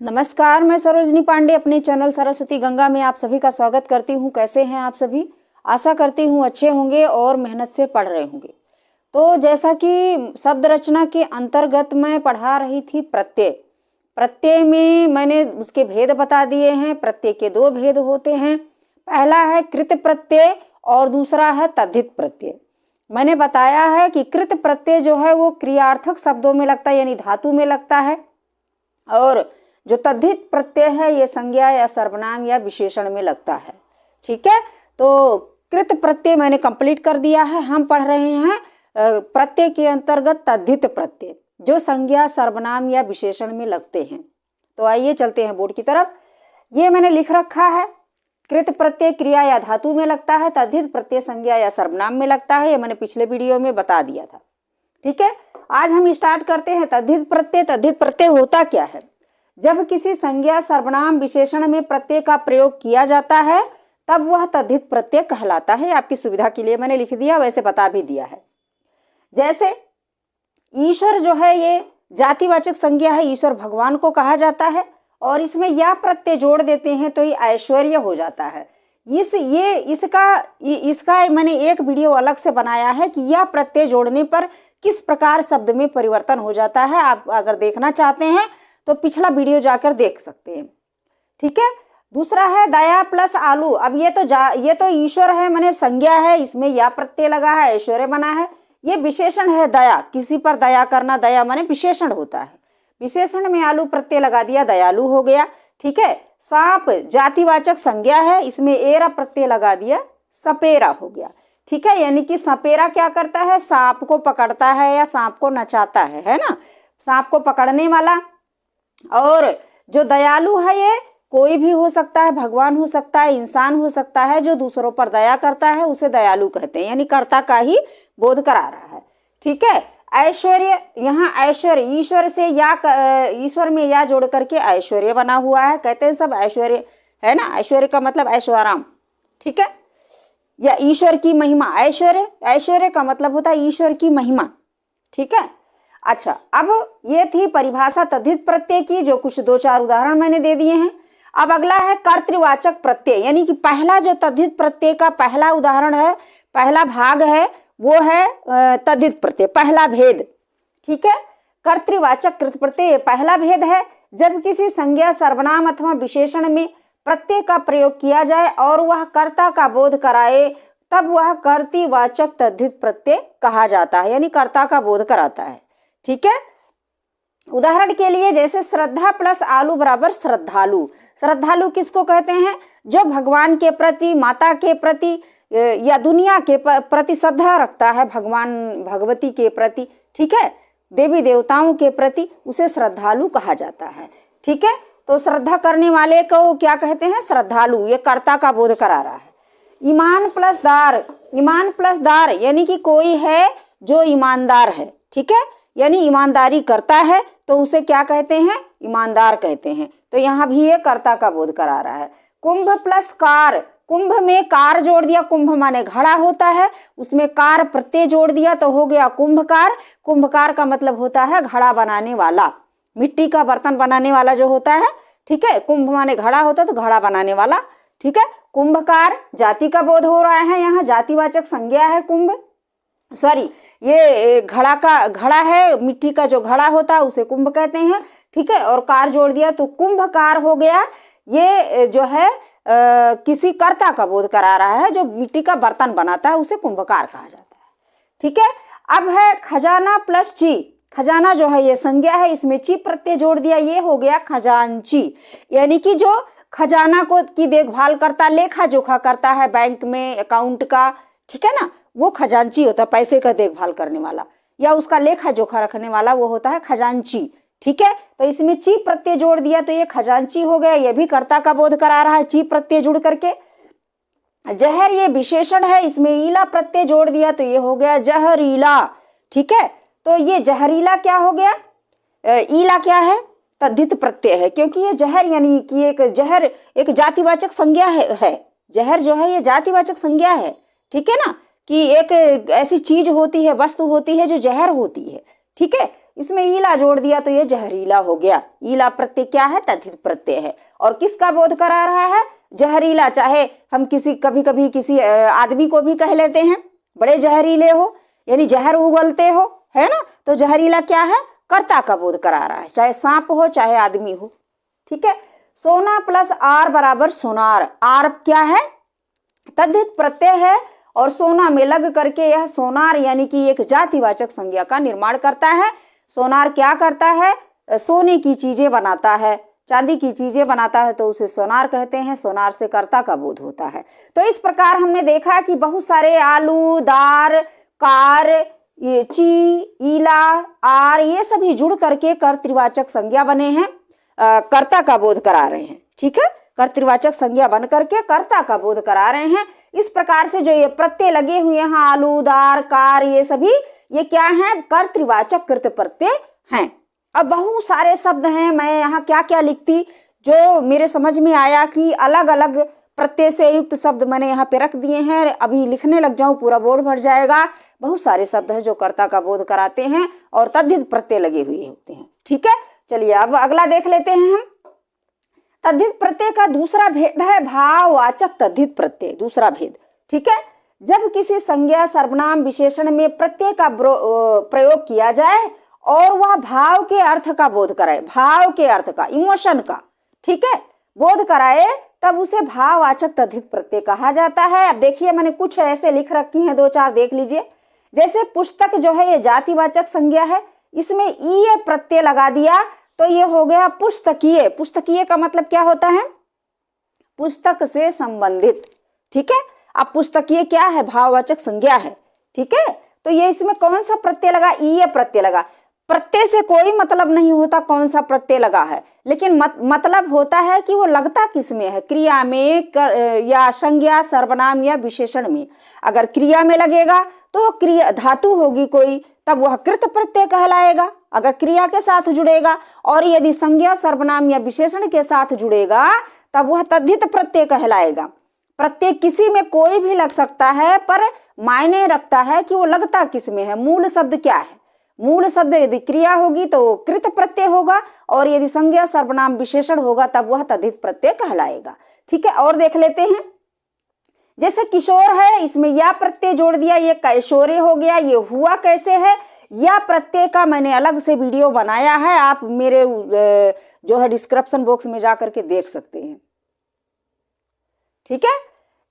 नमस्कार, मैं सरोजनी पांडे अपने चैनल सरस्वती गंगा में आप सभी का स्वागत करती हूँ। कैसे हैं आप सभी? आशा करती हूँ अच्छे होंगे और मेहनत से पढ़ रहे होंगे। तो जैसा कि शब्द रचना के अंतर्गत मैं पढ़ा रही थी प्रत्यय। प्रत्यय में मैंने उसके भेद बता दिए हैं। प्रत्यय के दो भेद होते हैं, पहला है कृत प्रत्यय और दूसरा है तद्धित प्रत्यय। मैंने बताया है कि कृत प्रत्यय जो है वो क्रियार्थक शब्दों में लगता है, यानी धातु में लगता है, और जो तद्धित प्रत्यय है ये संज्ञा या सर्वनाम या विशेषण में लगता है। ठीक है, तो कृत प्रत्यय मैंने कंप्लीट कर दिया है। हम पढ़ रहे हैं प्रत्यय के अंतर्गत तद्धित प्रत्यय जो संज्ञा सर्वनाम या विशेषण में लगते हैं। तो आइए चलते हैं बोर्ड की तरफ। ये मैंने लिख रखा है, कृत प्रत्यय क्रिया या धातु में लगता है, तद्धित प्रत्यय संज्ञा या सर्वनाम में लगता है। ये मैंने पिछले वीडियो में बता दिया था। ठीक है, आज हम स्टार्ट करते हैं तद्धित प्रत्यय। तद्धित प्रत्यय होता क्या है? जब किसी संज्ञा सर्वनाम विशेषण में प्रत्यय का प्रयोग किया जाता है तब वह तद्धित प्रत्यय कहलाता है। आपकी सुविधा के लिए मैंने लिख दिया, वैसे बता भी दिया है। जैसे ईश्वर जो है ये जातिवाचक संज्ञा है, ईश्वर भगवान को कहा जाता है, और इसमें या प्रत्यय जोड़ देते हैं तो ये ऐश्वर्य हो जाता है। इसका मैंने एक वीडियो अलग से बनाया है कि यह प्रत्यय जोड़ने पर किस प्रकार शब्द में परिवर्तन हो जाता है। आप अगर देखना चाहते हैं तो पिछला वीडियो जाकर देख सकते हैं। ठीक है, दूसरा है दया प्लस आलू। अब ये तो ईश्वर है, माने संज्ञा है, इसमें या प्रत्यय लगा है, ऐश्वर्य बना है। ये विशेषण है दया, किसी पर दया करना, दया माने विशेषण होता है। विशेषण में आलू प्रत्यय लगा दिया, दयालु हो गया। ठीक है, सांप जातिवाचक संज्ञा है, इसमें एरा प्रत्यय लगा दिया, सपेरा हो गया। ठीक है, यानी कि सपेरा क्या करता है? सांप को पकड़ता है या सांप को नचाता है ना, सांप को पकड़ने वाला। और जो दयालु है ये कोई भी हो सकता है, भगवान हो सकता है, इंसान हो सकता है। जो दूसरों पर दया करता है उसे दयालु कहते हैं, यानी कर्ता का ही बोध करा रहा है। ठीक है, ऐश्वर्य, यहाँ ऐश्वर्य ईश्वर में या जोड़ करके ऐश्वर्य बना हुआ है, कहते हैं सब ऐश्वर्य है ना। ऐश्वर्य का मतलब ऐशोआराम। ठीक है, या ईश्वर की महिमा। ऐश्वर्य का मतलब होता है ईश्वर की महिमा। ठीक है, अच्छा, अब ये थी परिभाषा तद्धित प्रत्यय की, जो कुछ दो चार उदाहरण मैंने दे दिए हैं। अब अगला है कर्तृवाचक प्रत्यय, यानी कि पहला जो तद्धित प्रत्यय का पहला उदाहरण है, पहला भाग है, वो है तद्धित प्रत्यय, पहला भेद। ठीक है, कर्तृवाचक कृत प्रत्यय पहला भेद है। जब किसी संज्ञा सर्वनाम अथवा विशेषण में प्रत्यय का प्रयोग किया जाए और वह कर्ता का बोध कराए तब वह कर्तृवाचक तद्धित प्रत्यय कहा जाता है, यानी कर्ता का बोध कराता है। ठीक है, उदाहरण के लिए जैसे श्रद्धा प्लस आलू बराबर श्रद्धालु। श्रद्धालु किसको कहते हैं? जो भगवान के प्रति, माता के प्रति या दुनिया के प्रति श्रद्धा रखता है, भगवान भगवती के प्रति, ठीक है, देवी देवताओं के प्रति, उसे श्रद्धालु कहा जाता है। ठीक है, तो श्रद्धा करने वाले को क्या कहते हैं? श्रद्धालु। ये कर्ता का बोध करा रहा है। ईमान प्लस दार, यानी कि कोई है जो ईमानदार है। ठीक है, यानी ईमानदारी करता है तो उसे क्या कहते हैं? ईमानदार कहते हैं। तो यहाँ भी ये कर्ता का बोध करा रहा है। कुंभ प्लस कार, कुंभ में कार जोड़ दिया, कुंभ माने घड़ा होता है, उसमें कार प्रत्यय जोड़ दिया तो हो गया कुंभकार। कुंभकार का मतलब होता है घड़ा बनाने वाला, मिट्टी का बर्तन बनाने वाला जो होता है। ठीक है, कुंभ माने घड़ा होता है तो घड़ा बनाने वाला। ठीक है, कुंभकार जाति का बोध हो रहा है, यहाँ जातिवाचक संज्ञा है कुंभ, सॉरी ये घड़ा है, मिट्टी का जो घड़ा होता है उसे कुंभ कहते हैं। ठीक है, और कार जोड़ दिया तो कुंभकार हो गया। ये जो है किसी कर्ता का बोध करा रहा है, जो मिट्टी का बर्तन बनाता है उसे कुंभकार कहा जाता है। ठीक है, अब है खजाना प्लस ची। खजाना जो है ये संज्ञा है, इसमें ची प्रत्यय जोड़ दिया, ये हो गया खजांची, यानी कि जो खजाना को की देखभाल करता, लेखा जोखा करता है बैंक में अकाउंट का, ठीक है ना, वो खजांची होता है, पैसे का देखभाल करने वाला या उसका लेखा जोखा रखने वाला, वो होता है खजांची। ठीक है, तो इसमें ची प्रत्यय जोड़ दिया तो ये खजांची हो गया, ये भी कर्ता का बोध करा रहा है ची प्रत्यय जुड़ करके। जहर ये विशेषण है, इसमें ईला प्रत्यय जोड़ दिया तो ये हो गया जहरीला। ठीक है, तो ये जहरीला क्या हो गया? ईला क्या है? तद्धित प्रत्यय है, क्योंकि ये जहर यानी कि एक जातिवाचक संज्ञा है। जहर जो है ये जातिवाचक संज्ञा है। ठीक है ना, कि एक ऐसी चीज होती है, वस्तु होती है जो जहर होती है। ठीक है, इसमें ईला जोड़ दिया तो ये जहरीला हो गया। ईला प्रत्यय क्या है? तद्धित प्रत्यय है। और किसका बोध करा रहा है? जहरीला। चाहे हम कभी कभी किसी आदमी को भी कह लेते हैं बड़े जहरीले हो, यानी जहर उगलते हो, है ना, तो जहरीला क्या है? कर्ता का बोध करा रहा है, चाहे सांप हो चाहे आदमी हो। ठीक है। सोना प्लस आर बराबर सोनार। आर क्या है? तद्धित प्रत्यय है और सोना में लग करके यह सोनार यानी कि एक जातिवाचक संज्ञा का निर्माण करता है। सोनार क्या करता है? सोने की चीजें बनाता है, चांदी की चीजें बनाता है, तो उसे सोनार कहते हैं। सोनार से कर्ता का बोध होता है। तो इस प्रकार हमने देखा कि बहुत सारे आलू, दार, कार, ये ची, ईला, आर, ये सभी जुड़ करके कर्तृवाचक संज्ञा बने हैं, कर्ता का बोध करा रहे हैं। ठीक है। कर्तृवाचक संज्ञा बन करके कर्ता का बोध करा रहे हैं। इस प्रकार से जो ये प्रत्यय लगे हुए हैं, आलू, दार, कार, ये सभी ये क्या हैं? कर्तृवाचक कृत प्रत्यय हैं। अब बहुत सारे शब्द हैं, मैं यहाँ क्या क्या लिखती, जो मेरे समझ में आया कि अलग अलग प्रत्यय से युक्त शब्द मैंने यहाँ पे रख दिए हैं। अभी लिखने लग जाऊं पूरा बोर्ड भर जाएगा। बहुत सारे शब्द हैं जो कर्ता का बोध कराते हैं और तद्धित प्रत्यय लगे हुए होते हैं। ठीक है। चलिए अब अगला देख लेते हैं हम। तद्धित प्रत्यय का दूसरा भेद है भाववाचक तद्धित प्रत्यय। दूसरा भेद। ठीक है। जब किसी संज्ञा, सर्वनाम, विशेषण में प्रत्यय का प्रयोग किया जाए और वह भाव के अर्थ का बोध कराए, भाव के अर्थ का, इमोशन का, ठीक है, बोध कराए, तब उसे भाववाचक तद्धित प्रत्यय कहा जाता है। अब देखिए मैंने कुछ ऐसे लिख रखी हैं, 2-4 देख लीजिए। जैसे पुस्तक जो है ये जातिवाचक संज्ञा है, इसमें ईय प्रत्यय लगा दिया तो ये हो गया पुस्तकीय। पुस्तकीय का मतलब क्या होता है? पुस्तक से संबंधित। ठीक है। अब पुस्तकीय क्या है? भाववाचक संज्ञा है। ठीक है। तो ये इसमें कौन सा प्रत्यय लगा? ईय प्रत्यय लगा। प्रत्यय से कोई मतलब नहीं होता कौन सा प्रत्यय लगा है, लेकिन मतलब होता है कि वो लगता किस में है, क्रिया में या संज्ञा, सर्वनाम या विशेषण में। अगर क्रिया में लगेगा तो क्रिया धातु होगी कोई, तब वह कृत प्रत्यय कहलाएगा, अगर क्रिया के साथ जुड़ेगा। और यदि संज्ञा, सर्वनाम या विशेषण के साथ जुड़ेगा तब वह तद्धित प्रत्यय कहलाएगा। प्रत्यय किसी में कोई भी लग सकता है, पर मायने रखता है कि वो लगता किस में है। मूल शब्द क्या है? मूल शब्द यदि क्रिया होगी तो कृत प्रत्यय होगा, और यदि संज्ञा, सर्वनाम, विशेषण होगा तब वह तद्धित प्रत्यय कहलाएगा। ठीक है। और देख लेते हैं। जैसे किशोर है, इसमें या प्रत्यय जोड़ दिया, ये कैशोरे हो गया। ये हुआ कैसे है? या प्रत्यय का मैंने अलग से वीडियो बनाया है, आप मेरे जो है डिस्क्रिप्शन बॉक्स में जा करके देख सकते हैं। ठीक है।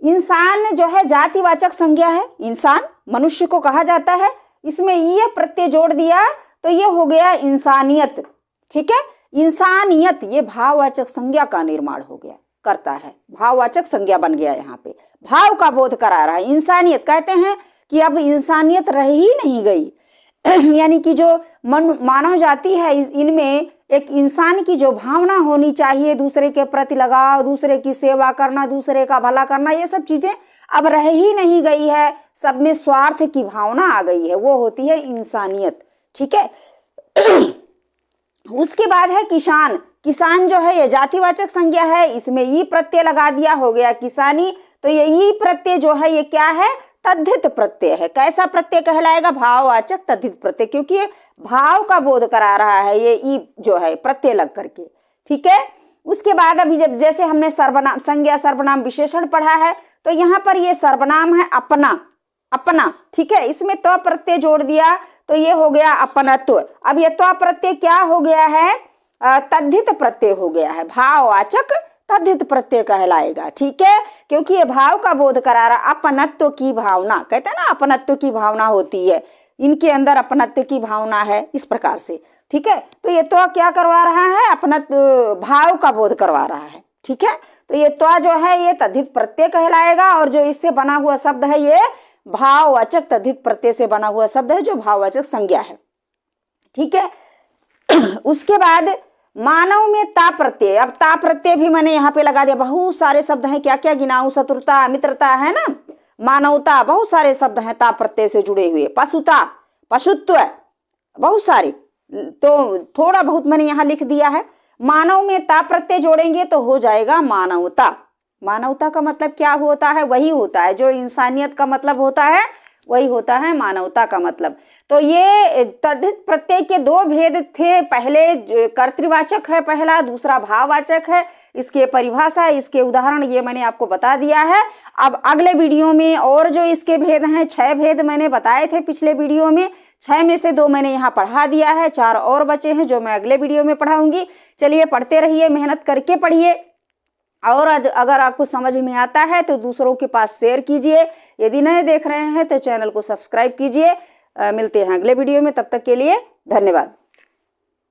इंसान जो है जातिवाचक संज्ञा है, इंसान मनुष्य को कहा जाता है। इसमें ये प्रत्यय जोड़ दिया तो ये हो गया इंसानियत। ठीक है। इंसानियत ये भाववाचक संज्ञा का निर्माण हो गया, करता है, भाववाचक संज्ञा बन गया। यहाँ पे भाव का बोध करा रहा है। इंसानियत कहते हैं कि अब इंसानियत रह ही नहीं गई यानी कि जो मानव जाति है, इनमें एक इंसान की जो भावना होनी चाहिए, दूसरे के प्रति लगाव, दूसरे की सेवा करना, दूसरे का भला करना, ये सब चीजें अब रह ही नहीं गई है। सब में स्वार्थ की भावना आ गई है, वो होती है इंसानियत। ठीक है। उसके बाद है किसान। किसान जो है ये जातिवाचक संज्ञा है, इसमें ई प्रत्यय लगा दिया, हो गया किसानी। तो ये ई प्रत्यय जो है ये क्या है? तद्धित प्रत्यय है। कैसा प्रत्यय कहलाएगा? भाववाचक तद्धित प्रत्यय, क्योंकि ये भाव का बोध करा रहा है, ये ई जो है प्रत्यय लग करके। ठीक है। उसके बाद अभी जब जैसे हमने सर्वनाम, संज्ञा, सर्वनाम, विशेषण पढ़ा है, तो यहाँ पर ये सर्वनाम है अपना, अपना। ठीक है। इसमें त्व प्रत्यय जोड़ दिया तो ये हो गया अपनत्व। अब ये त्व प्रत्यय क्या हो गया है? तद्धित प्रत्यय हो गया है, भाववाचक तद्धित प्रत्यय कहलाएगा। ठीक है। क्योंकि ये भाव का बोध करा रहा, अपनत्व की भावना, कहते हैं ना अपनत्व की भावना होती है, इनके अंदर अपनत्व की भावना है, इस प्रकार से। ठीक है। तो ये त्व क्या करवा रहा है? अपनत्व, भाव का बोध करवा रहा है। ठीक है। तो ये त्व जो है ये तद्धित प्रत्यय कहलाएगा, और जो इससे बना हुआ शब्द है ये भाववाचक तद्धित प्रत्यय से बना हुआ शब्द है, जो भाववाचक संज्ञा है। ठीक है। उसके बाद मानव में ता प्रत्यय। अब ता प्रत्यय भी मैंने यहाँ पे लगा दिया। बहुत सारे शब्द हैं, क्या क्या गिनाऊं? शत्रुता, मित्रता, है ना, मानवता, बहुत सारे शब्द हैं ता प्रत्यय से जुड़े हुए। पशुता, पशुत्व, बहुत सारे। तो थोड़ा बहुत मैंने यहाँ लिख दिया है। मानव में ता प्रत्यय जोड़ेंगे तो हो जाएगा मानवता। मानवता का मतलब क्या होता है? वही होता है जो इंसानियत का मतलब होता है, वही होता है मानवता का मतलब। तो ये तद्धित प्रत्यय के दो भेद थे, पहले कर्तृवाचक है पहला, दूसरा भाववाचक है। इसके परिभाषा, इसके उदाहरण ये मैंने आपको बता दिया है। अब अगले वीडियो में और जो इसके भेद हैं, 6 भेद मैंने बताए थे पिछले वीडियो में, 6 में से 2 मैंने यहाँ पढ़ा दिया है, 4 और बचे हैं जो मैं अगले वीडियो में पढ़ाऊंगी। चलिए पढ़ते रहिए, मेहनत करके पढ़िए, और अगर आपको समझ में आता है तो दूसरों के पास शेयर कीजिए। यदि नए देख रहे हैं तो चैनल को सब्सक्राइब कीजिए। मिलते हैं अगले वीडियो में, तब तक के लिए धन्यवाद।